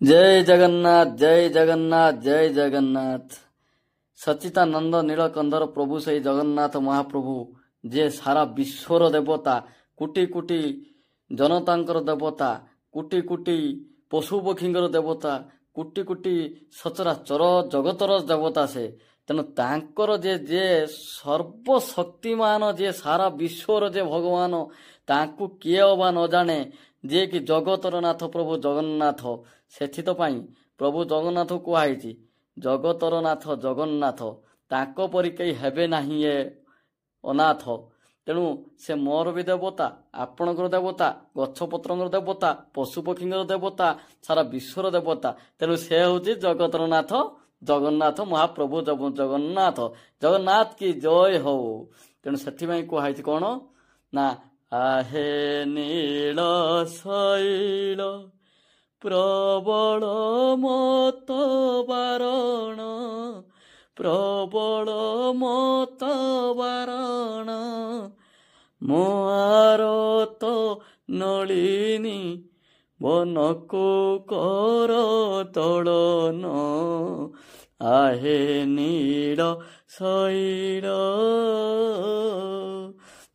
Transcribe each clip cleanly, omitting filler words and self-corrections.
जय जगन्नाथ जय जगन्नाथ जय जगन्नाथ। सच्चिदानंद नीलकंधर प्रभु से जगन्नाथ महाप्रभु जे सारा विश्वर देवता, कोटि कोटि जनतांकर देवता, कोटि कोटि पशु पक्षींकर देवता, कोटि कोटि सचराचर जगतर देवता से। तेणु तांकर जे जे सर्वशक्तिमान जे सारा विश्वर जे भगवान तांकु किए अबा न जाने जे कि जगतर नाथ प्रभु जगन्नाथ। सेथित पाई प्रभु जगन्नाथ कुहाई जगतर नाथ जगन्नाथ, तांको परि केही हेबे नाही ए अनाथ। तेणु से मोर भी देवता, आपणकर देवता, गछपत्र देवता, पशुपक्षी देवता, सारा विश्वर देवता। तेणु से हूँ जगतर नाथ जगन्नाथ महाप्रभु जगन्नाथ। जगन्नाथ की जय हो। तेणु से कहुई कौन ना आहे नील शैल प्रबल मत बारण, प्रबल मत बारण मोर तो नलिनी बनकु कर तड़न, आहे नील शैल।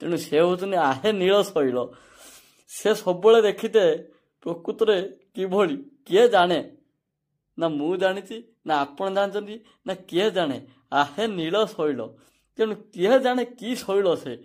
तेणु से होते आहे नील शैल। से सब देखिते प्रकृत किभली किए जाने ना मु जानी ना आपण जानते ना किए जाने आहे नील शैल। तेणु किए जाने कि शैल से